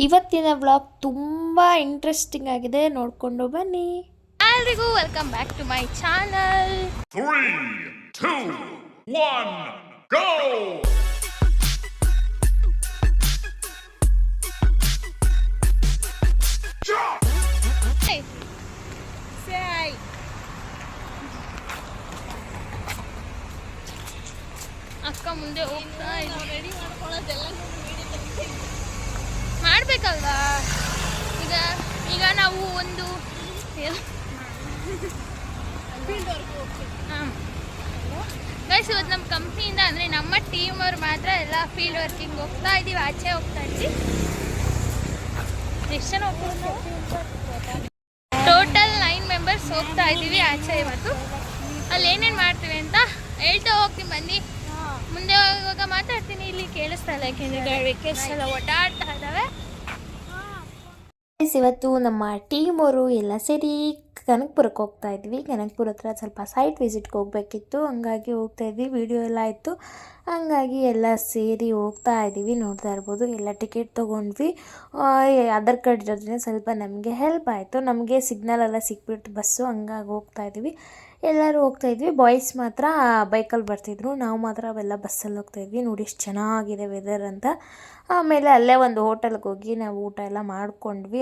ಇವತ್ತಿನ ವ್ಲಾಗ್ ತುಂಬ ಇಂಟ್ರೆಸ್ಟಿಂಗ್ ಆಗಿದೆ, ನೋಡಿಕೊಂಡು ಬನ್ನಿ. ಎಲ್ರಿಗೂ welcome back to my channel. 3, 2, 1, go! ಅಕ್ಕ ಮುಂದೆ ಹೋಗ್ತಾ ಮಾಡ್ಬೇಕಲ್ವಾ. ಈಗ ನಾವು ಒಂದು ಗೈಸ್, ಇವತ್ತು ನಮ್ಮ ಕಂಪ್ನಿಯಿಂದ ಅಂದರೆ ನಮ್ಮ ಟೀಮ್ ಅವ್ರು ಮಾತ್ರ ಎಲ್ಲ ಫೀಲ್ಡ್ ವರ್ಕಿಂಗ್ ಹೋಗ್ತಾ ಇದ್ದೀವಿ, ಆಚೆ ಹೋಗ್ತಾ ಇದ್ವಿ. ಎಷ್ಟು ಜನ ಹೋಗ್ಬೋದು? ಟೋಟಲ್ 9 ಮೆಂಬರ್ಸ್ ಹೋಗ್ತಾ ಇದ್ದೀವಿ ಆಚೆ. ಇವತ್ತು ಅಲ್ಲಿ ಏನೇನು ಮಾಡ್ತೀವಿ ಅಂತ ಹೇಳ್ತಾ ಹೋಗ್ತೀನಿ, ಬನ್ನಿ. ಮುಂದೆ ಹೋಗುವಾಗ ಮಾತಾಡ್ತೀನಿ. ಇಲ್ಲಿ ಕೇಳಿಸ್ತಾ ಇಲ್ಲ, ಯಾಕೆಂದರೆ ವೆಹಿಕಲ್ಸ್ ಎಲ್ಲ ಓಡಾಡ್ತಾ ಇದ್ದಾವೆ. ಇವತ್ತು ನಮ್ಮ ಟೀಮ್ ಅವರು ಎಲ್ಲ ಸೇರಿ ಕನಕಪುರಕ್ಕೆ ಹೋಗ್ತಾ ಇದ್ವಿ. ಕನಕಪುರ ಹತ್ರ ಸ್ವಲ್ಪ ಸೈಟ್ ವಿಸಿಟ್ಗೆ ಹೋಗಬೇಕಿತ್ತು, ಹಂಗಾಗಿ ಹೋಗ್ತಾ ಇದ್ವಿ. ವಿಡಿಯೋ ಎಲ್ಲ ಇತ್ತು, ಹಂಗಾಗಿ ಎಲ್ಲ ಸೇರಿ ಹೋಗ್ತಾ ಇದ್ದೀವಿ. ನೋಡ್ತಾ ಇರ್ಬೋದು, ಎಲ್ಲ ಟಿಕೆಟ್ ತೊಗೊಂಡ್ವಿ. ಆಧಾರ್ ಕಾರ್ಡ್ ಇರೋದ್ರಿಂದ ಸ್ವಲ್ಪ ನಮಗೆ ಹೆಲ್ಪ್ ಆಯಿತು. ನಮಗೆ ಸಿಗ್ನಲ್ ಎಲ್ಲ ಸಿಕ್ಬಿಟ್ಟು ಬಸ್ಸು, ಹಂಗಾಗಿ ಹೋಗ್ತಾ ಇದ್ವಿ. ಎಲ್ಲರೂ ಹೋಗ್ತಾ ಇದ್ವಿ. ಬಾಯ್ಸ್ ಮಾತ್ರ ಬೈಕಲ್ಲಿ ಬರ್ತಿದ್ರು, ನಾವು ಮಾತ್ರ ಅವೆಲ್ಲ ಬಸ್ಸಲ್ಲಿ ಹೋಗ್ತಾ ಇದ್ವಿ. ನೋಡಿ ಎಷ್ಟು ಚೆನ್ನಾಗಿದೆ ವೆದರ್ ಅಂತ. ಆಮೇಲೆ ಅಲ್ಲೇ ಒಂದು ಹೋಟೆಲ್ಗೆ ಹೋಗಿ ನಾವು ಊಟ ಎಲ್ಲ ಮಾಡ್ಕೊಂಡ್ವಿ.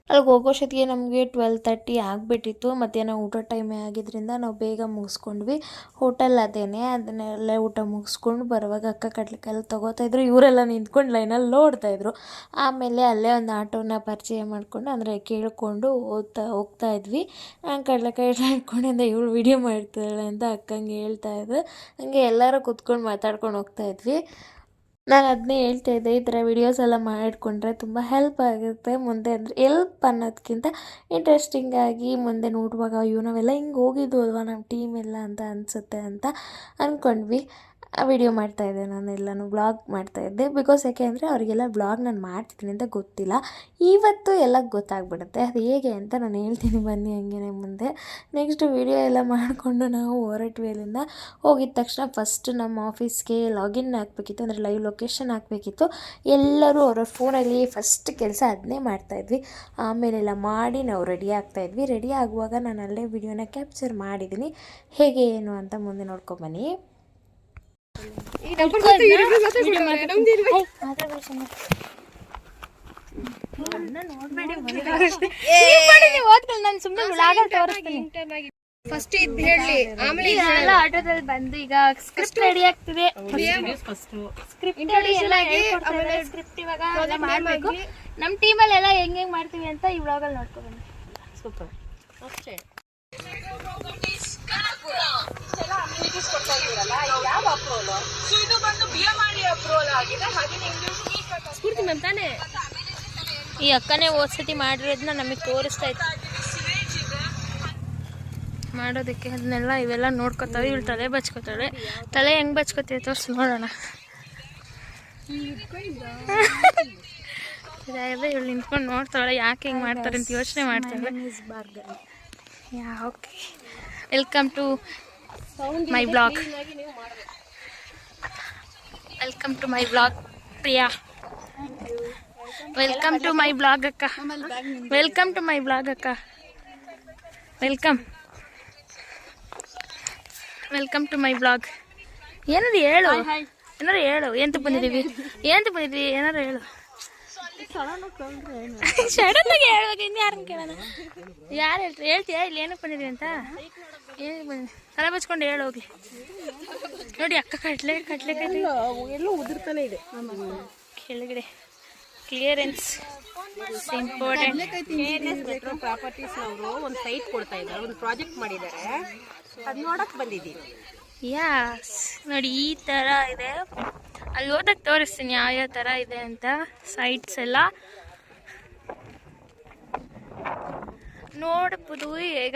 ಅಲ್ಲಿಗೆ ಹೋಗೋಷ್ಟೊತ್ತಿಗೆ ನಮಗೆ 12:30 ಆಗಿಬಿಟ್ಟಿತ್ತು. ಮಧ್ಯಾಹ್ನ ಊಟ ಟೈಮೇ ಆಗಿದ್ದರಿಂದ ನಾವು ಬೇಗ ಮುಗಿಸ್ಕೊಂಡ್ವಿ. ಹೋಟೆಲ್ ಅದನ್ನೆಲ್ಲ ಊಟ ಮುಗಿಸ್ಕೊಂಡು ಬರುವಾಗ ಅಕ್ಕ ಕಡ್ಲೆಕಾಯಿ ತೊಗೋತಾಯಿದ್ರು. ಇವರೆಲ್ಲ ನಿಂತ್ಕೊಂಡು ಲೈನಲ್ಲಿ ನೋಡ್ತಾಯಿದ್ರು. ಆಮೇಲೆ ಅಲ್ಲೇ ಒಂದು ಆಟೋನ ಪರಿಚಯ ಮಾಡಿಕೊಂಡು, ಅಂದರೆ ಕೇಳಿಕೊಂಡು ಹೋಗ್ತಾ ಇದ್ವಿ. ನಾನು ಕಡ್ಲೆಕಾಯಿ ಇಟ್ಕೊಂಡಿದ್ದೆ, ಇವಳು ವೀಡಿಯೋ ಮಾಡ್ತಾಳೆ ಅಂತ ಅಕ್ಕಂಗೆ ಹೇಳ್ತಾಯಿದ್ರು. ಹಂಗೆ ಎಲ್ಲರೂ ಕೂತ್ಕೊಂಡು ಮಾತಾಡ್ಕೊಂಡು ಹೋಗ್ತಾ ಇದ್ವಿ. ನಾನು ಅದನ್ನೇ ಹೇಳ್ತಾ ಇದ್ದೆ, ಈ ಥರ ವಿಡಿಯೋಸ್ ಎಲ್ಲ ಮಾಡಿಕೊಂಡ್ರೆ ತುಂಬ ಹೆಲ್ಪ್ ಆಗುತ್ತೆ ಮುಂದೆ. ಅಂದರೆ ಹೆಲ್ಪ್ ಅನ್ನೋದಕ್ಕಿಂತ ಇಂಟ್ರೆಸ್ಟಿಂಗಾಗಿ ಮುಂದೆ ನೋಡುವಾಗ ಅಯ್ಯೋ ನಾವೆಲ್ಲ ಹಿಂಗೆ ಹೋಗಿದ್ದು ಅಲ್ವಾ ನಮ್ಮ ಟೀಮ್ ಎಲ್ಲ ಅಂತ ಅನಿಸುತ್ತೆ ಅಂತ ಅಂದ್ಕೊಂಡ್ವಿ. ವಿಡಿಯೋ ಮಾಡ್ತಾಯಿದ್ದೆ, ನಾನು ಎಲ್ಲನೂ ವ್ಲಾಗ್ ಮಾಡ್ತಾಯಿದ್ದೆ. ಬಿಕಾಸ್ ಯಾಕೆ ಅಂದರೆ ಅವರಿಗೆಲ್ಲ ವ್ಲಾಗ್ ನಾನು ಮಾಡ್ತಿದ್ದೀನಿ ಅಂತ ಗೊತ್ತಿಲ್ಲ. ಇವತ್ತು ಎಲ್ಲ ಗೊತ್ತಾಗ್ಬಿಡುತ್ತೆ, ಅದು ಹೇಗೆ ಅಂತ ನಾನು ಹೇಳ್ತೀನಿ, ಬನ್ನಿ ಹಂಗೆ ಮುಂದೆ. ನೆಕ್ಸ್ಟ್ ವಿಡಿಯೋ ಎಲ್ಲ ಮಾಡಿಕೊಂಡು ನಾವು ಹೊರಟ್ವಿ. ಅಲ್ಲಿಂದ ಹೋಗಿದ ತಕ್ಷಣ ಫಸ್ಟ್ ನಮ್ಮ ಆಫೀಸ್ಗೆ ಲಾಗಿನ್ ಹಾಕಬೇಕಿತ್ತು, ಅಂದರೆ ಲೈವ್ ಲೊಕೇಶನ್ ಹಾಕಬೇಕಿತ್ತು. ಎಲ್ಲರೂ ಅವ್ರವ್ರ ಫೋನಲ್ಲಿ ಫಸ್ಟ್ ಕೆಲಸ ಅದನ್ನೇ ಮಾಡ್ತಾಯಿದ್ವಿ. ಆಮೇಲೆಲ್ಲ ಮಾಡಿ ನಾವು ರೆಡಿ ಆಗ್ತಾಯಿದ್ವಿ. ರೆಡಿ ಆಗುವಾಗ ನಾನು ಅಲ್ಲೇ ವಿಡಿಯೋನ ಕ್ಯಾಪ್ಚರ್ ಮಾಡಿದ್ದೀನಿ. ಹೇಗೆ ಏನು ಅಂತ ಮುಂದೆ ನೋಡ್ಕೊಂಬನ್ನಿ. ಫಸ್ಟ್ ಇದ್ ಹೇಳಿ, ಆಮೇಲೆ ಎಲ್ಲ ಆಟೋದಲ್ಲಿ ಬಂದು ಈಗ ಸ್ಕ್ರಿಪ್ಟ್ ರೆಡಿ ಆಗ್ತಿದೆ. ಸ್ಕ್ರಿಪ್ಟ್ ಇವಾಗ ಮಾಡ್ಬೇಕು. ನಮ್ಮ ಟೀಮಲ್ಲಿ ಎಲ್ಲ ಹೆಂಗ್ ಮಾಡ್ತೀವಿ ಅಂತ ಈ ವ್ಲಾಗಲ್ಲಿ ನೋಡ್ಕೊಬನ್ನಿ. ಸೂಪರ್. ಅಷ್ಟೇ. ಈ ಅಕ್ಕನೇ ಓದ್ಸತಿ ಮಾಡಿರೋದನ್ನ ನಮಗೆ ತೋರಿಸ್ತಾ ಇತ್ತು ಮಾಡೋದಕ್ಕೆ. ಅದನ್ನೆಲ್ಲ ಇವೆಲ್ಲ ನೋಡ್ಕೊತಾವೆ. ಇವಳು ತಲೆ ಬಚ್ಕೋತಾಳೆ. ತಲೆ ಹೆಂಗ್ ಬಚ್ಕೋತೀವಿ ತೋರಿಸಿ ನೋಡೋಣ. ಇವಳು ನಿಂತ್ಕೊಂಡು ನೋಡ್ತಾಳೆ, ಯಾಕೆ ಹೆಂಗೆ ಮಾಡ್ತಾರೆ ಅಂತ ಯೋಚನೆ ಮಾಡ್ತಾಳೆ. Okay, welcome to my blog. Welcome to my blog Priya. Welcome to my blog ಅಕ್ಕ. ವೆಲ್ಕಮ್ ಟು ಮೈ ಬ್ಲಾಗ್ ಅಕ್ಕ. Welcome to my blog. ಏನಾದ್ರು ಹೇಳು, ಏಂತ ಬಂದಿದ್ದೀವಿ, ಏನಾದ್ರು ಹೇಳು. ಸಡನ್ನಾಗಿ ಹೇಳ್ಬೇಕು, ಇನ್ನು ಯಾರನ್ನ ಕೇಳೋಣ. ಯಾರು ಹೇಳ್ತೀಯಾ ಇಲ್ಲಿ ಏನಕ್ಕೆ ಬಂದಿದ್ದೀವಿ ಅಂತ? ಏನು ತಲೆ ಬಚ್ಕೊಂಡು ಹೇಳೋಗ್ಲಿ. ನೋಡಿ ಅಕ್ಕ ಕಟ್ಲೆಕಾಯಿ ಎಲ್ಲೂ ಉದುರ್ತಾನೆ ಇದೆ ಕೆಳಗಡೆ. Clearance important. ಪ್ರಾಪರ್ಟೀಸ್ ಅವರು ಒಂದು ಸೈಟ್ ಕೊಡ್ತಾ ಇದ್ದಾರೆ, ಒಂದು ಪ್ರಾಜೆಕ್ಟ್ ಮಾಡಿದ್ದಾರೆ, ಅದು ನೋಡಕ್ ಬಂದಿದ್ದೀವಿ. ಯಾಸ್, ನೋಡಿ ಈ ಥರ ಇದೆ. ಅಲ್ಲಿ ಹೋದಾಗ ತೋರಿಸ್ತೀನಿ ಯಾವ ಥರ ಇದೆ ಅಂತ. ಸೈಟ್ಸ್ ಎಲ್ಲ ನೋಡ್ಬೋದು. ಈಗ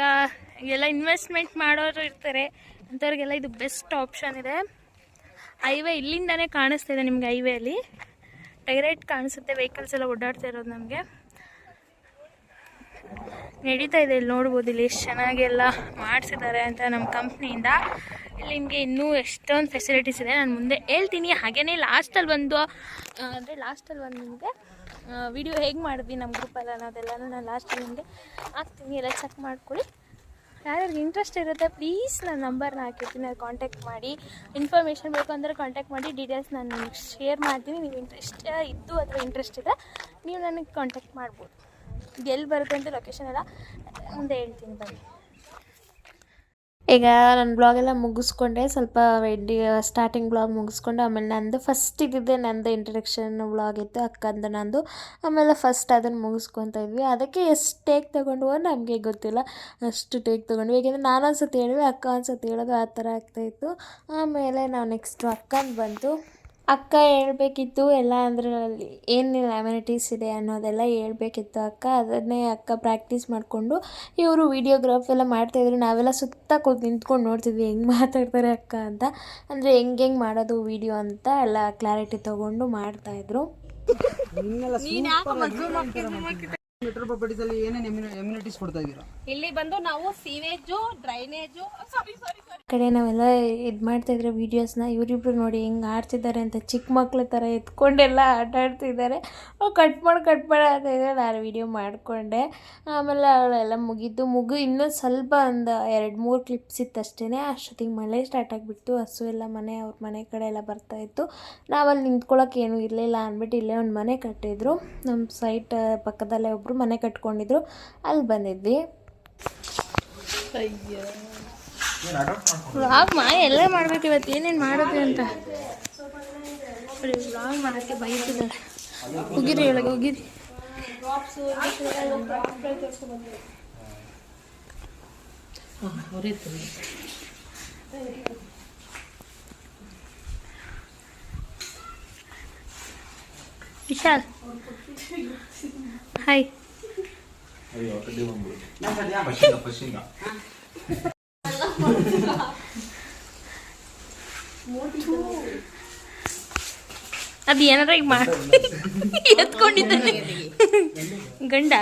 ಎಲ್ಲ ಇನ್ವೆಸ್ಟ್ಮೆಂಟ್ ಮಾಡೋರು ಇರ್ತಾರೆ, ಅಂಥವ್ರಿಗೆಲ್ಲ ಇದು ಬೆಸ್ಟ್ ಆಪ್ಷನ್ ಇದೆ. ಹೈವೇ ಇಲ್ಲಿಂದನೇ ಕಾಣಿಸ್ತಾ ಇದೆ ನಿಮಗೆ. ಹೈವೇಲಿ ಡೈರೆಕ್ಟ್ ಕಾಣಿಸುತ್ತೆ, ವೆಹಿಕಲ್ಸ್ ಎಲ್ಲ ಓಡಾಡ್ತಾ ಇರೋದು ನಮಗೆ. ನಡೀತಾ ಇದೆ. ಇಲ್ಲಿ ನೋಡ್ಬೋದು, ಇಲ್ಲಿ ಎಷ್ಟು ಚೆನ್ನಾಗೆಲ್ಲ ಮಾಡಿಸಿದ್ದಾರೆ ಅಂತ ನಮ್ಮ ಕಂಪ್ನಿಯಿಂದ. ಇಲ್ಲಿ ನಿಮಗೆ ಇನ್ನೂ ಎಷ್ಟೊಂದು ಫೆಸಿಲಿಟೀಸ್ ಇದೆ, ನಾನು ಮುಂದೆ ಹೇಳ್ತೀನಿ. ಹಾಗೆಯೇ ಲಾಸ್ಟಲ್ಲಿ ಒಂದು ನಿಮಗೆ ವಿಡಿಯೋ ಹೇಗೆ ಮಾಡಿದ್ವಿ ನಮ್ಮ ಗ್ರೂಪಲ್ಲಿ ಅನ್ನೋದೆಲ್ಲನೂ ನಾನು ಲಾಸ್ಟ್ ನಿಮಗೆ ಹಾಕ್ತೀನಿ, ಎಲ್ಲ ಚೆಕ್ ಮಾಡ್ಕೊಳ್ಳಿ. ಯಾರ್ಯಾರಿಗೆ ಇಂಟ್ರೆಸ್ಟ್ ಇರುತ್ತೆ ಪ್ಲೀಸ್ ನನ್ನ ನಂಬರ್ನ ಹಾಕಿರ್ತೀನಿ, ಅದು ಕಾಂಟ್ಯಾಕ್ಟ್ ಮಾಡಿ. ಇನ್ಫಾರ್ಮೇಷನ್ ಬೇಕು ಅಂದರೆ ಕಾಂಟ್ಯಾಕ್ಟ್ ಮಾಡಿ, ಡೀಟೇಲ್ಸ್ ನಾನು ನಿಮಗೆ ಶೇರ್ ಮಾಡ್ತೀನಿ. ನೀವು ಇಂಟ್ರೆಸ್ಟ್ ಇದ್ದು ಅಥವಾ ಇಂಟ್ರೆಸ್ಟ್ ಇದೆ ನೀವು ನನಗೆ ಕಾಂಟ್ಯಾಕ್ಟ್ ಮಾಡ್ಬೋದು. ಎಲ್ಲಿ ಬರುತ್ತೆ ಅಂತ ಲೊಕೇಶನ್ ಎಲ್ಲ ಮುಂದೆ ಹೇಳ್ತೀನಿ ಬನ್ನಿ. ಈಗ ನನ್ನ ಬ್ಲಾಗೆಲ್ಲ ಮುಗಿಸ್ಕೊಂಡೆ, ಸ್ವಲ್ಪ ಸ್ಟಾರ್ಟಿಂಗ್ ಬ್ಲಾಗ್ ಮುಗಿಸ್ಕೊಂಡು ಆಮೇಲೆ ನಂದು ಫಸ್ಟ್ ಇದ್ದಿದ್ದೆ ನಂದು ಇಂಟ್ರಡಕ್ಷನ್ ಬ್ಲಾಗ್ ಇತ್ತು ಅಕ್ಕಂದು ನಂದು. ಆಮೇಲೆ ಫಸ್ಟ್ ಅದನ್ನು ಮುಗಿಸ್ಕೊತಾ ಇದ್ವಿ. ಅದಕ್ಕೆ ಎಷ್ಟು ಟೇಕ್ ತೊಗೊಂಡ್ವು ನಮಗೆ ಗೊತ್ತಿಲ್ಲ, ಅಷ್ಟು ಟೇಕ್ ತೊಗೊಂಡ್ವಿ. ಏಕೆಂದರೆ ನಾನು ಒಂದು ಸತಿ ಹೇಳಿದ್ವಿ, ಅಕ್ಕ ಒಂದು ಸತಿ ಹೇಳೋದು, ಆ ಥರ ಆಗ್ತಾಯಿತ್ತು. ಆಮೇಲೆ ನಾವು ನೆಕ್ಸ್ಟು ಅಕ್ಕಂದು ಬಂತು. ಅಕ್ಕ ಹೇಳ್ಬೇಕಿತ್ತು ಎಲ್ಲ ಅದರಲ್ಲಿ ಏನೇನು ಅಮ್ಯುನಿಟೀಸ್ ಇದೆ ಅನ್ನೋದೆಲ್ಲ ಹೇಳ್ಬೇಕಿತ್ತು ಅಕ್ಕ. ಅದನ್ನೇ ಅಕ್ಕ ಪ್ರಾಕ್ಟೀಸ್ ಮಾಡಿಕೊಂಡು ಇವರು ವೀಡಿಯೋಗ್ರಾಫ್ ಎಲ್ಲ ಮಾಡ್ತಾಯಿದ್ರು. ನಾವೆಲ್ಲ ಸುತ್ತ ನಿಂತ್ಕೊಂಡು ನೋಡ್ತಿದ್ವಿ ಹೆಂಗೆ ಮಾತಾಡ್ತಾರೆ ಅಕ್ಕ ಅಂತ, ಅಂದರೆ ಹೆಂಗೆ ಮಾಡೋದು ವೀಡಿಯೋ ಅಂತ ಎಲ್ಲ ಕ್ಲಾರಿಟಿ ತೊಗೊಂಡು ಮಾಡ್ತಾಯಿದ್ರು. ಎಮ್ಯುನಿಟೀಸ್ ಕೊಡ್ತಾ ಇದ್ದೀರಾ? ಇಲ್ಲಿ ಬಂದು ನಾವು ಸೀವೇಜು, ಡ್ರೈನೇಜು, ಕಡೆ ನಾವೆಲ್ಲ ಇದು ಮಾಡ್ತಾಯಿದ್ರೆ ವೀಡಿಯೋಸ್ನ ಇವರಿಬ್ರು ನೋಡಿ ಹೆಂಗೆ ಆಡ್ತಿದ್ದಾರೆ ಅಂತ, ಚಿಕ್ಕ ಮಕ್ಳ ಥರ ಎತ್ಕೊಂಡೆಲ್ಲ ಆಟ ಆಡ್ತಿದ್ದಾರೆ. ಕಟ್ ಮಾಡಿ ಆಗ್ತಾಯಿದ್ರೆ ನಾನು ವೀಡಿಯೋ ಮಾಡಿಕೊಂಡೆ. ಆಮೇಲೆ ಅವಳೆಲ್ಲ ಇನ್ನೂ ಸ್ವಲ್ಪ ಒಂದು 2-3 ಕ್ಲಿಪ್ಸ್ ಇತ್ತು ಅಷ್ಟೇ. ಅಷ್ಟೊತ್ತಿಗೆ ಮಳೆ ಸ್ಟಾರ್ಟ್ ಆಗಿಬಿಟ್ಟು, ಹಸು ಎಲ್ಲ ಅವ್ರ ಮನೆ ಕಡೆ ಎಲ್ಲ ಬರ್ತಾಯಿತ್ತು. ನಾವಲ್ಲಿ ನಿಂತ್ಕೊಳ್ಳೋಕೆ ಏನೂ ಇರಲಿಲ್ಲ ಅಂದ್ಬಿಟ್ಟು ಇಲ್ಲೇ ಒಂದು ಮನೆ ಕಟ್ಟಿದ್ರು. ನಮ್ಮ ಸೈಟ್ ಪಕ್ಕದಲ್ಲೇ ಒಬ್ಬರು ಮನೆ ಕಟ್ಕೊಂಡಿದ್ರು, ಅಲ್ಲಿ ಬಂದಿದ್ವಿ. ವ್ಲಾಗ್ ಎಲ್ಲ ಮಾಡ್ಬೇಕು ಇವತ್ತು, ಏನೇನು ಮಾಡೋದು ಅಂತ. ವ್ಲಾಗ್ ಮಾಡೋಕ್ಕೆ ಬೈತಿದ್ದಾರೆ. ಹೋಗಿರಿ ಒಳಗೆ ಹೋಗಿರಿ. ವಿಶಾಲ್ ಹಾಯ್. ಅದು ಏನಾರ ಈಗ ಮಾಡಿ ಎತ್ಕೊಂಡಿದ್ದಾನೆ ಗಂಡ.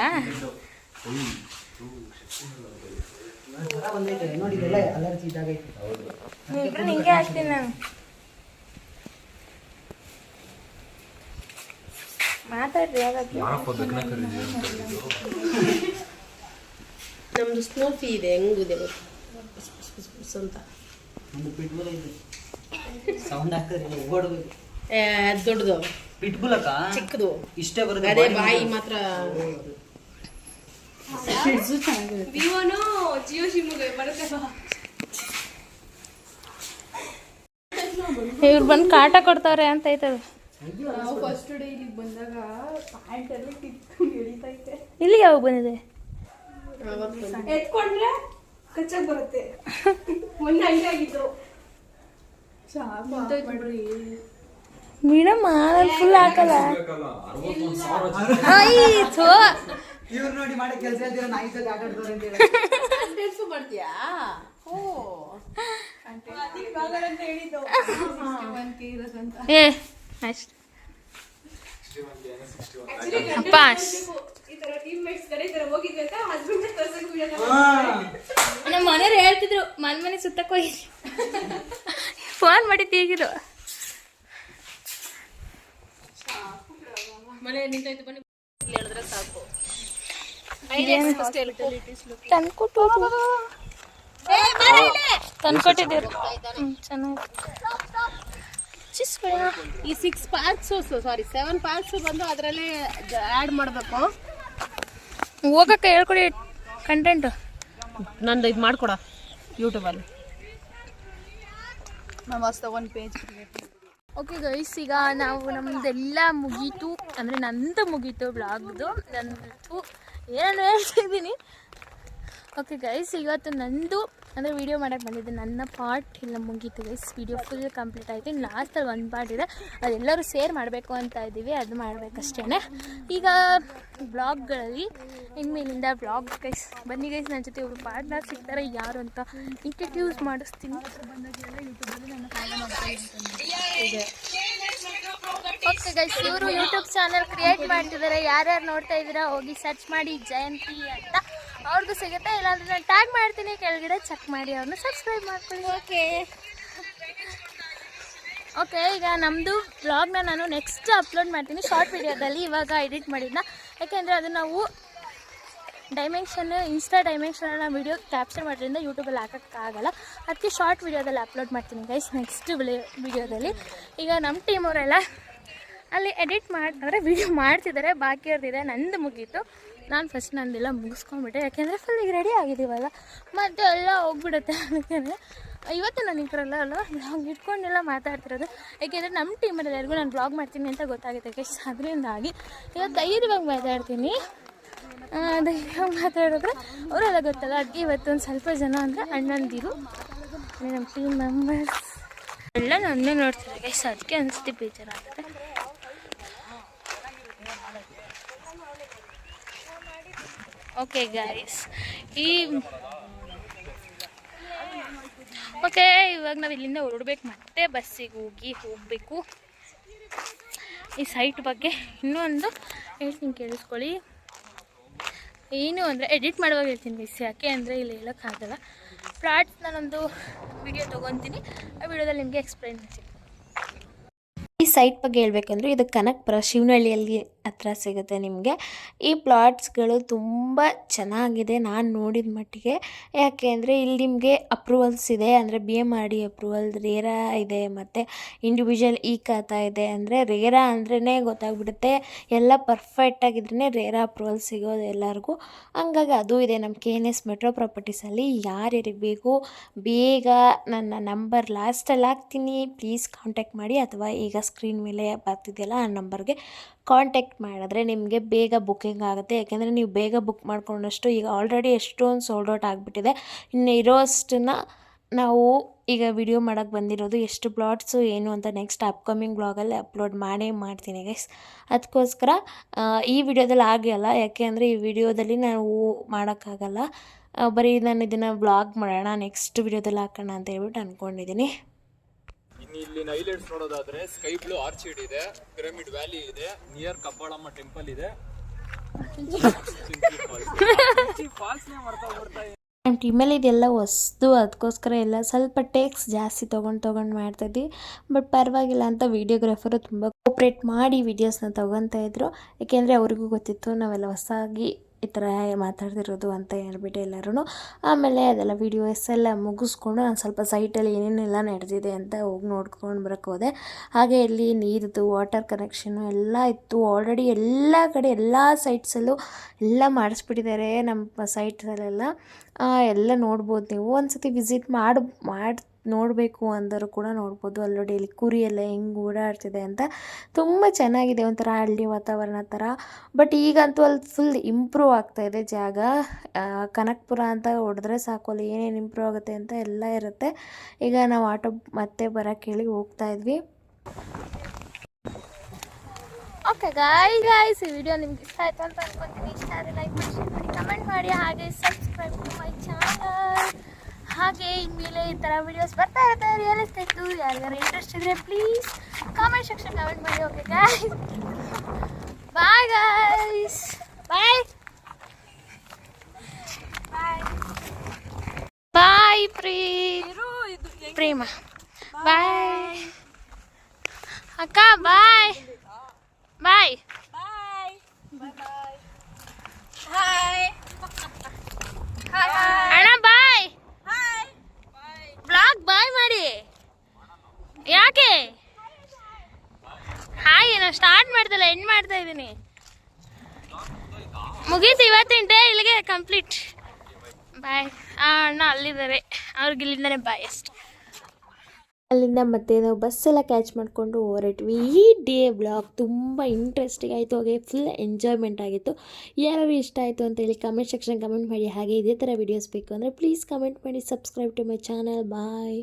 ನಿಂಗೆ ಹಾಕ್ತೀನಿ ನಾನು. ಮಾತಾಡ್ರಿ. ನಮ್ದು ಸ್ನೂಫಿ ಇದೆ, ಹೆಂಗಿದೆ ಅಂತ ದೊಡ್ಡದು ಪಿಟ್ಬುಲಕ ಚಿಕ್ಕದು ಇಷ್ಟೇ ಬರುತ್ತೆ, ಅದೇ ಬಾಯಿ ಮಾತ್ರ. ಇವ್ರು ಬಂದು ಕಾಟ ಕೊಡ್ತಾವ್ರೆ ಅಂತ ಐತದ. ಇಲ್ಲಿ ಯಾವಾಗ ಬಂದಿದೆ? ಎತ್ಕೊಂಡ್ರೆ ಕಚ್ಚಾಗ ಬರುತ್ತೆ. ಮೊನ್ನೆ ಹಂಗೆ ಆಗಿದ್ದು. ಮೇಡಮ್ ಫುಲ್ ಹಾಕಲ್ಲ. ಇವ್ರು ನೋಡಿ ಮಾಡೋ ಕೆಲಸ ಹೇಳ್ತೀರಾ, ನಾಯಿ ಜೊತೆ ಆಟ ಆಡ್ತಾರೆ ಅಂತ ಮಾಡ್ತೀಯಾ? ಏ ಅಷ್ಟು ಅಪ್ಪ ನಮ್ಮ ಮನೆಯವ್ರು ಹೇಳ್ತಿದ್ರು ಮನೆ ಸುತ್ತಕ್ಕೆ ಹೋಗಿ ಫೋನ್ ಮಾಡಿದ್ದು ಹೇಗಿರು ಮನೆ ನಿಂತಾಯ್ತು ಬನ್ನಿ ಹೇಳಿದ್ರೆ ಸಾಕು. ತಂದ್ಕೊಟ್ಟಿದ್ದೀರು ಚೆನ್ನಾಗಿ. ಈ 6 ಪಾರ್ಟ್ಸ್, ಸಾರಿ 7 ಪಾರ್ಟ್ಸ್ ಬಂದು ಅದರಲ್ಲೇ ಆ್ಯಡ್ ಮಾಡಬೇಕು. ಹೋಗಕ್ಕೆ ಹೇಳ್ಕೊಡಿ ಕಂಟೆಂಟ್. ನಂದು ಇದು ಮಾಡ್ಕೊಡ ಯೂಟ್ಯೂಬಲ್ಲಿ. ಓಕೆ ಗೈಸ್, ಈಗ ನಾವು ನಮ್ಮದೆಲ್ಲ ಮುಗೀತು, ಅಂದರೆ ನಂದು ಮುಗೀತು ಬ್ಲಾಗ್ದು. ನಂದು ಏನೇನು ಹೇಳ್ತಿದ್ದೀನಿ. ಓಕೆ ಗೈಸ್, ಇವತ್ತು ನಂದು ಅಂದರೆ ವೀಡಿಯೋ ಮಾಡೋಕ್ಕೆ ಬಂದಿದ್ದೆ, ನನ್ನ ಪಾರ್ಟ್ ಎಲ್ಲ ಮುಗೀತು ಗೈಸ್. ವೀಡಿಯೋ ಫುಲ್ ಕಂಪ್ಲೀಟ್ ಆಯಿತು. ಇನ್ನು ಲಾಸ್ಟಲ್ಲಿ ಒಂದು ಪಾರ್ಟ್ ಇದೆ, ಅದೆಲ್ಲರೂ ಶೇರ್ ಮಾಡಬೇಕು ಅಂತ ಇದ್ದೀವಿ, ಅದು ಮಾಡಬೇಕಷ್ಟೇ. ಈಗ ಬ್ಲಾಗ್ಗಳಲ್ಲಿ ಇನ್ಮೇಲಿಂದ ಬ್ಲಾಗ್ ಗೈಸ್ ಬನ್ನಿ ಗೈಸ್. ನನ್ನ ಜೊತೆ ಒಬ್ಬರು ಪಾರ್ಟ್ನರ್ ಸಿಗ್ತಾರೆ, ಯಾರು ಅಂತ ಇಂಟ್ರಡ್ಯೂಸ್ ಮಾಡಿಸ್ತೀನಿ. ಓಕೆ ಗೈಸ್, ಇವರು ಯೂಟ್ಯೂಬ್ ಚಾನಲ್ ಕ್ರಿಯೇಟ್ ಮಾಡ್ತಿದ್ದಾರೆ. ಯಾರ್ಯಾರು ನೋಡ್ತಾ ಇದ್ದೀರಾ ಹೋಗಿ ಸರ್ಚ್ ಮಾಡಿ ಜಯಂತಿ ಅಂತ, ಅವ್ರದ್ದು ಸಿಗುತ್ತೆ. ಇಲ್ಲಾಂದ್ರೆ ನಾನು ಟ್ಯಾಗ್ ಮಾಡ್ತೀನಿ ಕೆಳಗಡೆ, ಚೆಕ್ ಮಾಡಿ ಅವ್ರನ್ನ ಸಬ್ಸ್ಕ್ರೈಬ್ ಮಾಡ್ಕೊಳ್ಳಿ. ಓಕೆ ಓಕೆ, ಈಗ ನಮ್ಮದು ವ್ಲಾಗ್ನ ನಾನು ನೆಕ್ಸ್ಟ್ ಅಪ್ಲೋಡ್ ಮಾಡ್ತೀನಿ ಶಾರ್ಟ್ ವಿಡಿಯೋದಲ್ಲಿ. ಇವಾಗ ಎಡಿಟ್ ಮಾಡಿದ್ನ, ಯಾಕೆಂದರೆ ಅದು ನಾವು ಇನ್ಸ್ಟಾ ಡೈಮೆನ್ಷನ್ನ ವಿಡಿಯೋ ಕ್ಯಾಪ್ಚರ್ ಮಾಡೋದ್ರಿಂದ ಯೂಟ್ಯೂಬಲ್ಲಿ ಹಾಕೋಕ್ಕಾಗಲ್ಲ. ಅದಕ್ಕೆ ಶಾರ್ಟ್ ವಿಡಿಯೋದಲ್ಲಿ ಅಪ್ಲೋಡ್ ಮಾಡ್ತೀನಿ ಗೈಸ್ ನೆಕ್ಸ್ಟ್ ವಿಡಿಯೋದಲ್ಲಿ. ಈಗ ನಮ್ಮ ಟೀಮ್ ಅವರೆಲ್ಲ ಅಲ್ಲಿ ಎಡಿಟ್ ಅಂದರೆ ವಿಡಿಯೋ ಮಾಡ್ತಿದ್ದಾರೆ, ಬಾಕಿ ಇರ್ತಿದೆ. ನಂದು ಮುಗೀತು, ನಾನು ಫಸ್ಟ್ ನಂದೆಲ್ಲ ಮುಗಿಸ್ಕೊಂಡ್ಬಿಟ್ಟೆ, ಯಾಕೆಂದರೆ ಫುಲ್ ಈಗ ರೆಡಿ ಆಗಿದ್ದೀವಲ್ಲ, ಮತ್ತು ಎಲ್ಲ ಹೋಗ್ಬಿಡುತ್ತೆ. ಅದಕ್ಕೆ ಇವತ್ತು ನಾನು ಈ ಥರ ಎಲ್ಲ ಬ್ಲಾಗ್ ಇಟ್ಕೊಂಡೆಲ್ಲ ಮಾತಾಡ್ತಿರೋದು, ಯಾಕೆಂದರೆ ನಮ್ಮ ಟೀಮಲ್ಲಿ ಎಲ್ಲರಿಗೂ ನಾನು ಬ್ಲಾಗ್ ಮಾಡ್ತೀನಿ ಅಂತ ಗೊತ್ತಾಗುತ್ತೆ ಗೈಸ್. ಅದರಿಂದಾಗಿ ಇವತ್ತು ಧೈರ್ಯವಾಗಿ ಮಾತಾಡ್ತೀನಿ. ಧೈರ್ಯವಾಗಿ ಮಾತಾಡಿದ್ರೆ ಅವರೆಲ್ಲ ಗೊತ್ತಲ್ಲ. ಅದಕ್ಕೆ ಇವತ್ತೊಂದು ಸ್ವಲ್ಪ ಜನ ಅಂದರೆ ಅಣ್ಣಂದಿರು, ನಮ್ಮ ಟೀಮ್ ಮೆಂಬರ್ಸ್ ಎಲ್ಲ ನನ್ನೇ ನೋಡ್ತಾರೆ ಗೈಸ್. ಅದಕ್ಕೆ ಅನಿಸ್ತಿ ಬೇಜಾರಾಗುತ್ತೆ. ಓಕೆ ಗೈಸ್, ಇವಾಗ ನಾವು ಇಲ್ಲಿಂದ ಹೊರಡ್ಬೇಕು, ಮತ್ತೆ ಬಸ್ಸಿಗೆ ಹೋಗಬೇಕು. ಈ ಸೈಟ್ ಬಗ್ಗೆ ಇನ್ನೂ ಒಂದು ಹೇಳ್ತೀನಿ, ಕೇಳಿಸ್ಕೊಳ್ಳಿ. ಏನು ಅಂದರೆ ಎಡಿಟ್ ಮಾಡುವಾಗ ಹೇಳ್ತೀನಿ ಮಿಸ್, ಯಾಕೆ ಅಂದರೆ ಇಲ್ಲಿ ಹೇಳೋಕ್ಕಾಗಲ್ಲ. ಪ್ಲಾಟ್ಸ್ ನಾನೊಂದು ವಿಡಿಯೋ ತೊಗೊತೀನಿ, ಆ ವಿಡಿಯೋದಲ್ಲಿ ನಿಮಗೆ ಎಕ್ಸ್ಪ್ಲೈನ್ ಮಾಡ್ತೀನಿ. ಈ ಸೈಟ್ ಬಗ್ಗೆ ಹೇಳಬೇಕಂದ್ರೆ ಇದು ಕನಕಪುರ ಶಿವನಹಳ್ಳಿಯಲ್ಲಿ ಹತ್ರ ಸಿಗುತ್ತೆ ನಿಮಗೆ. ಈ ಪ್ಲಾಟ್ಸ್ಗಳು ತುಂಬ ಚೆನ್ನಾಗಿದೆ ನಾನು ನೋಡಿದ ಮಟ್ಟಿಗೆ. ಯಾಕೆ ಅಂದರೆ ಇಲ್ಲಿ ನಿಮಗೆ ಅಪ್ರೂವಲ್ಸ್ ಇದೆ, ಅಂದರೆ BMRD ಅಪ್ರೂವಲ್, ರೇರಾ ಇದೆ, ಮತ್ತು ಇಂಡಿವಿಜುವಲ್ ಖಾತಾ ಇದೆ. ಅಂದರೆ ರೇರಾ ಅಂದ್ರೇ ಗೊತ್ತಾಗ್ಬಿಡುತ್ತೆ, ಎಲ್ಲ ಪರ್ಫೆಕ್ಟಾಗಿದ್ರೇ ರೇರಾ ಅಪ್ರೂವಲ್ ಸಿಗೋದು ಎಲ್ಲರಿಗೂ. ಹಂಗಾಗಿ ಅದು ಇದೆ ನಮ್ಮ KNS ಮೆಟ್ರೋ ಪ್ರಾಪರ್ಟೀಸಲ್ಲಿ. ಯಾರ್ಯಾರಿಗೆ ಬೇಕು ಬೇಗ ನನ್ನ ನಂಬರ್ ಲಾಸ್ಟಲ್ಲಿ ಹಾಕ್ತೀನಿ, ಪ್ಲೀಸ್ ಕಾಂಟ್ಯಾಕ್ಟ್ ಮಾಡಿ, ಅಥವಾ ಈಗ ಸ್ಕ್ರೀನ್ ಮೇಲೆ ಬರ್ತಿದೆಯಲ್ಲ ಆ ನಂಬರ್ಗೆ ಕಾಂಟ್ಯಾಕ್ಟ್ ಮಾಡಿದ್ರೆ ನಿಮಗೆ ಬೇಗ ಬುಕ್ಕಿಂಗ್ ಆಗುತ್ತೆ. ಯಾಕೆಂದರೆ ನೀವು ಬೇಗ ಬುಕ್ ಮಾಡ್ಕೊಂಡಷ್ಟು ಈಗ ಆಲ್ರೆಡಿ ಎಷ್ಟೊಂದು ಸೋಲ್ಡ್ ಔಟ್ ಆಗಿಬಿಟ್ಟಿದೆ. ಇನ್ನು ಇರೋಷ್ಟನ್ನು ನಾವು ಈಗ ವಿಡಿಯೋ ಮಾಡೋಕ್ಕೆ ಬಂದಿರೋದು. ಎಷ್ಟು ಪ್ಲಾಟ್ಸು ಏನು ಅಂತ ನೆಕ್ಸ್ಟ್ ಅಪ್ಕಮಿಂಗ್ ಬ್ಲಾಗಲ್ಲಿ ಅಪ್ಲೋಡ್ ಮಾಡ್ತೀನಿ ಗೈಸ್. ಅದಕ್ಕೋಸ್ಕರ ಈ ವಿಡಿಯೋದಲ್ಲಿ ಆಗಲ್ಲ, ಯಾಕೆ ಅಂದರೆ ಈ ವಿಡಿಯೋದಲ್ಲಿ ನಾವು ಮಾಡೋಕ್ಕಾಗಲ್ಲ. ಬರೀ ನಾನು ಇದನ್ನು ಬ್ಲಾಗ್ ಮಾಡೋಣ, ನೆಕ್ಸ್ಟ್ ವಿಡಿಯೋದಲ್ಲಿ ಹಾಕೋಣ ಅಂತ ಹೇಳ್ಬಿಟ್ಟು ಅಂದ್ಕೊಂಡಿದ್ದೀನಿ. ಇಲ್ಲಿ ಹೈಲೈಟ್ಸ್ ನೋಡೋದಾದ್ರೆ ಸ್ಕೈ ಬ್ಲೂ ಆರ್ಚಿಡ್ ಇದೆ, ಪಿರಮಿಡ್ ವ್ಯಾಲಿ ಇದೆ, ನಿಯರ್ ಕಬ್ಬಾಳಮ್ಮ ಟೆಂಪಲ್ ಇದೆ. ನಮ್ಮ ಟೀಮಲ್ಲಿ ಇದೆಲ್ಲ ಹೊಸ್ದು, ಅದಕ್ಕೋಸ್ಕರ ಎಲ್ಲ ಸ್ವಲ್ಪ ಟೇಕ್ಸ್ ಜಾಸ್ತಿ ತೊಗೊಂಡು ಮಾಡ್ತಾಯಿದ್ವಿ. ಬಟ್ ಪರವಾಗಿಲ್ಲ ಅಂತ ವೀಡಿಯೋಗ್ರಾಫರು ತುಂಬ ಕೋಪ್ರೇಟ್ ಮಾಡಿ ವೀಡಿಯೋಸ್ನ ತೊಗೊತಾಯಿದ್ರು. ಏಕೆಂದರೆ ಅವ್ರಿಗೂ ಗೊತ್ತಿತ್ತು ನಾವೆಲ್ಲ ಹೊಸದಾಗಿ ಈ ಥರ ಮಾತಾಡ್ತಿರೋದು ಅಂತ ಹೇಳ್ಬಿಟ್ಟು ಎಲ್ಲರೂ. ಆಮೇಲೆ ಅದೆಲ್ಲ ವೀಡಿಯೋಸ್ ಎಲ್ಲ ಮುಗಿಸ್ಕೊಂಡು ನಾನು ಸ್ವಲ್ಪ ಸೈಟಲ್ಲಿ ಏನೇನೆಲ್ಲ ನಡೆದಿದೆ ಅಂತ ಹೋಗಿ ನೋಡ್ಕೊಂಡು ಬರೋಕ್ಕೆ ಹೋದೆ. ಹಾಗೆ ಇಲ್ಲಿ ನೀರಿದ್ದು ವಾಟರ್ ಕನೆಕ್ಷನ್ನು ಎಲ್ಲ ಇತ್ತು. ಆಲ್ರೆಡಿ ಎಲ್ಲ ಕಡೆ ಎಲ್ಲ ಸೈಟ್ಸಲ್ಲೂ ಎಲ್ಲ ಮಾಡಿಸ್ಬಿಟ್ಟಿದ್ದಾರೆ ನಮ್ಮ ಸೈಟ್ಸಲ್ಲೆಲ್ಲ. ಎಲ್ಲ ನೋಡ್ಬೋದು ನೀವು. ಒಂದು ಸತಿ ವಿಸಿಟ್ ಮಾಡಿ ನೋಡಬೇಕು ಅಂದರೂ ಕೂಡ ನೋಡ್ಬೋದು. ಅಲ್ಲಿ ನೋಡಿ ಇಲ್ಲಿ ಕುರಿ ಎಲ್ಲ ಹೆಂಗೆ ಓಡಾಡ್ತಿದೆ ಅಂತ, ತುಂಬ ಚೆನ್ನಾಗಿದೆ, ಒಂಥರ ಹಳ್ಳಿ ವಾತಾವರಣ ಥರ. ಬಟ್ ಈಗಂತೂ ಅಲ್ಲಿ ಫುಲ್ ಇಂಪ್ರೂವ್ ಆಗ್ತಾಯಿದೆ ಜಾಗ. ಕನಕಪುರ ಅಂತ ಹೊಡೆದ್ರೆ ಸಾಕು, ಅಲ್ಲಿ ಏನೇನು ಇಂಪ್ರೂವ್ ಆಗುತ್ತೆ ಅಂತ ಎಲ್ಲ ಇರುತ್ತೆ. ಈಗ ನಾವು ಆಟೋ ಮತ್ತೆ ಬರೋಕ್ಕೆ ಹೇಳಿ ಹೋಗ್ತಾಯಿದ್ವಿ. ಓಕೆ ಗಾಯ್ಸ್, ಈ ವಿಡಿಯೋ ನಿಮ್ಗೆ ಇಷ್ಟ ಆಯಿತು ಅಂತ ಅನ್ಕೊತೀನಿ. ಇಷ್ಟ ಆದರೆ ಲೈಕ್ ಮಾಡಿ, ಶೇರ್ ಮಾಡಿ, ಕಮೆಂಟ್ ಮಾಡಿ, ಹಾಗೆ ಸಬ್ಸ್ಕ್ರೈಬ್ ಟು ಮೈ ಚಾನಲ್. ಹಾಗೆ ಇನ್ಮೇಲೆ ಈ ಥರ ವೀಡಿಯೋಸ್ ಬರ್ತಾ ಇರುತ್ತೆ ರಿಯಲ್ ಎಸ್ಟೇಟ್ದು. ಯಾರಿಗಾರು ಇಂಟ್ರೆಸ್ಟ್ ಇದ್ದರೆ ಪ್ಲೀಸ್ ಕಾಮೆಂಟ್ ಸೆಕ್ಷನ್ ಕಮೆಂಟ್ ಮಾಡಿ. ಓಕೆ ಗಾಯ್ಸ್, ಬಾಯ್ ಗಾಯ್ಸ್, ಬಾಯ್ ಬಾಯ್ ಪ್ರೇಮ, ಬಾಯ್ ಅಕ್ಕ, ಬಾಯ್ ಬಾಯ್ ಅಣ್ಣ, ಬಾಯ್ ಬ್ಲಾಗ್ ಬಾಯ್ ಮಾಡಿ. ಯಾಕೆ ಹಾಯ್ ನಾನು ಸ್ಟಾರ್ಟ್ ಮಾಡ್ದಲ್ಲ, ಎಂಡ್ ಮಾಡ್ತಾ ಇದ್ದೀನಿ. ಮುಗೀತು ಇವತ್ತಿನ ಡೇ, ಇಲ್ಲಿಗೆ ಕಂಪ್ಲೀಟ್. ಬಾಯ್. ಅಣ್ಣ ಅಲ್ಲಿದ್ದಾರೆ, ಅವ್ರಿಗೆ ಇಲ್ಲಿಂದನೇ ಬಾಯ್ ಅಷ್ಟೆ. ಅಲ್ಲಿಂದ ಮತ್ತೆ ನಾವು ಬಸ್ಸೆಲ್ಲ ಕ್ಯಾಚ್ ಮಾಡಿಕೊಂಡು ಹೊರಟ್ವಿ. ಈ ಡೇ ಬ್ಲಾಗ್ ತುಂಬ ಇಂಟ್ರೆಸ್ಟಿಂಗ್ ಆಯಿತು, ಹಾಗೆ ಫುಲ್ ಎಂಜಾಯ್ಮೆಂಟ್ ಆಗಿತ್ತು. ಯಾರು ಇಷ್ಟ ಆಯಿತು ಅಂತ ಹೇಳಿ ಕಮೆಂಟ್ ಸೆಕ್ಷನ್ ಕಮೆಂಟ್ ಮಾಡಿ. ಹಾಗೆ ಇದೇ ಥರ ವೀಡಿಯೋಸ್ ಬೇಕು ಅಂದರೆ ಪ್ಲೀಸ್ ಕಮೆಂಟ್ ಮಾಡಿ, subscribe to my channel. Bye.